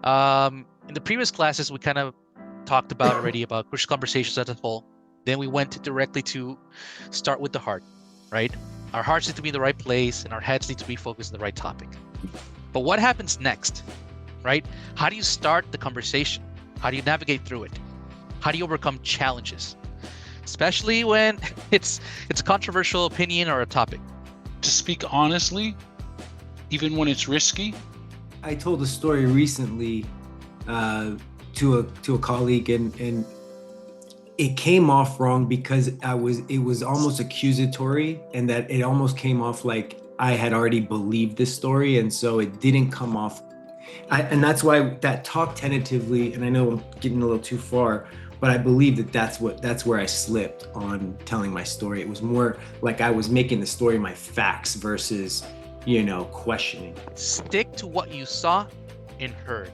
In the previous classes, we kind of talked about already about crucial conversations as a whole. Then we went directly to start with the heart, right? Our hearts need to be in the right place and our heads need to be focused on the right topic. But what happens next, right? How do you start the conversation? How do you navigate through it? How do you overcome challenges? Especially when it's a controversial opinion or a topic. To speak honestly, even when it's risky. I told a story recently to a colleague, and it came off wrong because it was almost accusatory, and that it almost came off like I had already believed this story, and so it didn't come off. And that's why that talk tentatively, and I know I'm getting a little too far, but I believe that's where I slipped on telling my story. It was more like I was making the story my facts versus, questioning. Stick to what you saw and heard.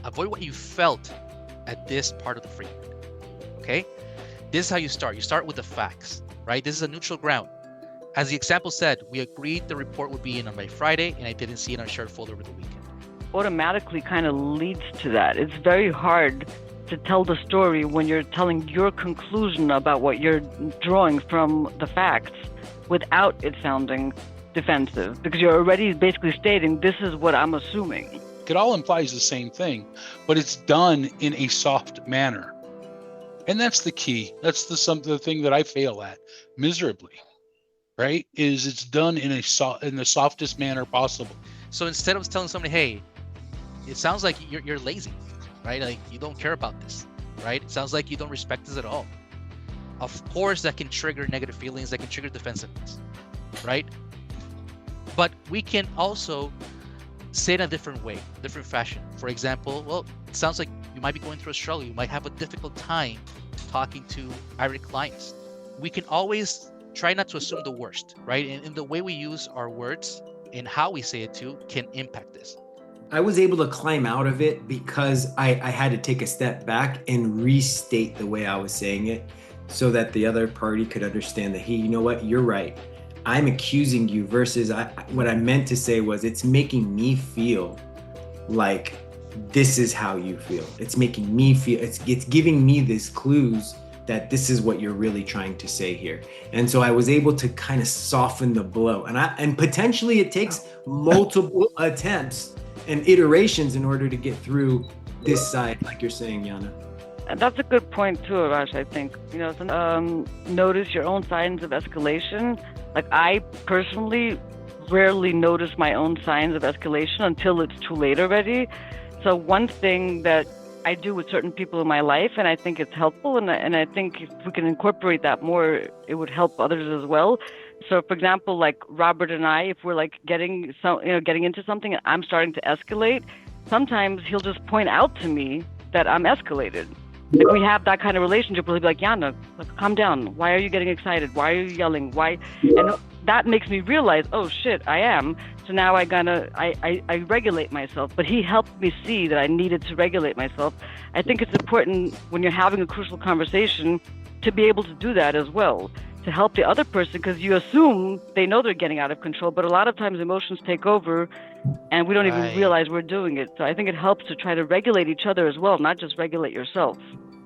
Avoid what you felt at this part of the framework. Okay? This is how you start. You start with the facts, right? This is a neutral ground. As the example said, we agreed the report would be in on by Friday, and I didn't see it on our shared folder over the weekend. Automatically kind of leads to that. It's very hard to tell the story when you're telling your conclusion about what you're drawing from the facts without it sounding defensive, because you're already basically stating, this is what I'm assuming. It all implies the same thing, but it's done in a soft manner. And that's the key. That's the thing that I fail at miserably, right? Is it's done in the softest manner possible. So instead of telling somebody, hey, it sounds like you're lazy, right? Like you don't care about this, right? It sounds like you don't respect this at all. Of course, that can trigger negative feelings, that can trigger defensiveness, right? But we can also say it in a different way, different fashion. For example, well, it sounds like you might be going through a struggle. You might have a difficult time talking to irate clients. We can always try not to assume the worst, right? And the way we use our words and how we say it too can impact this. I was able to climb out of it because I had to take a step back and restate the way I was saying it so that the other party could understand that, hey, you know what, you're right. I'm accusing you versus what I meant to say was it's making me feel like this is how you feel. It's making me feel, it's giving me these clues that this is what you're really trying to say here. And so I was able to kind of soften the blow. And potentially it takes multiple attempts and iterations in order to get through this side, like you're saying, Yana. And that's a good point too, Arash, I think. Notice your own signs of escalation. Like I personally rarely notice my own signs of escalation until it's too late already. So one thing that I do with certain people in my life, and I think it's helpful, and I think if we can incorporate that more, it would help others as well. So, for example, like Robert and I, if we're like getting into something and I'm starting to escalate, sometimes he'll just point out to me that I'm escalated. If we have that kind of relationship, we'll be like, Yana, calm down. Why are you getting excited? Why are you yelling? Why? And that makes me realize, oh shit, I am. So now I regulate myself. But he helped me see that I needed to regulate myself. I think it's important when you're having a crucial conversation to be able to do that as well, to help the other person, because you assume they know they're getting out of control, but a lot of times emotions take over and we don't even realize we're doing it. So I think it helps to try to regulate each other as well, not just regulate yourself,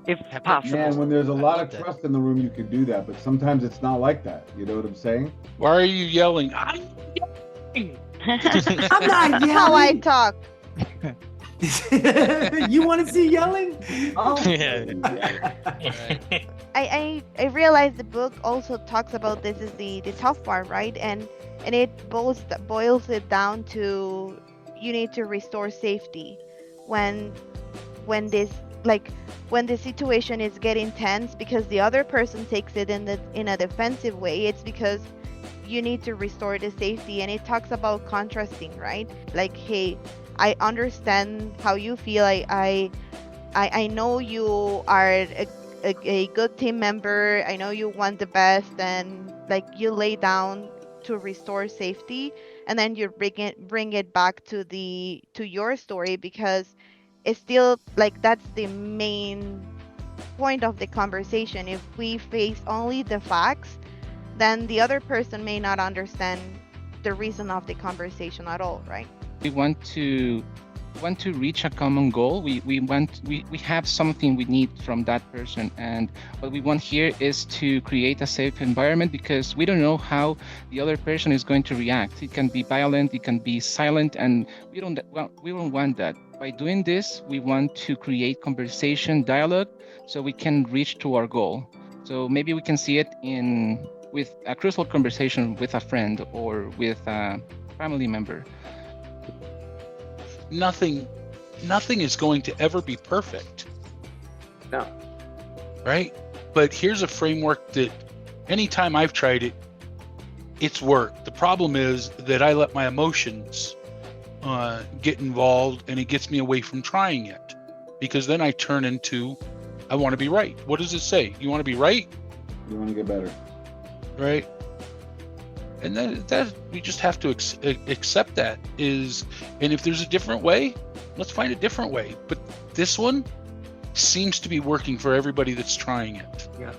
if possible. Man, when there's a lot of trust in the room, you can do that, but sometimes it's not like that. You know what I'm saying? Why are you yelling? I'm yelling. I'm not yelling. How I talk. You want to see yelling? Oh. I realize the book also talks about this is the tough part, right? And it boils it down to you need to restore safety when the situation is getting tense because the other person takes it in a defensive way. It's because you need to restore the safety, and it talks about contrasting, right? Like, hey, I understand how you feel. I know you are a good team member. I know you want the best, and like you lay down to restore safety, and then you bring it back to your story, because it's still like that's the main point of the conversation. If we face only the facts, then the other person may not understand the reason of the conversation at all, right? We want to want to reach a common goal. We have something we need from that person, and what we want here is to create a safe environment, because we don't know how the other person is going to react. It can be violent, it can be silent, and we don't want that. By doing this, we want to create conversation, dialogue, so we can reach to our goal. So maybe we can see it with a crucial conversation with a friend or with a family member. Nothing is going to ever be perfect. No. Right? But here's a framework that anytime I've tried it, it's worked. The problem is that I let my emotions get involved, and it gets me away from trying it, because then I turn into, I want to be right. What does it say? You want to be right? You want to get better. Right? And that we just have to accept that is, and if there's a different way, let's find a different way. But this one seems to be working for everybody that's trying it. Yeah.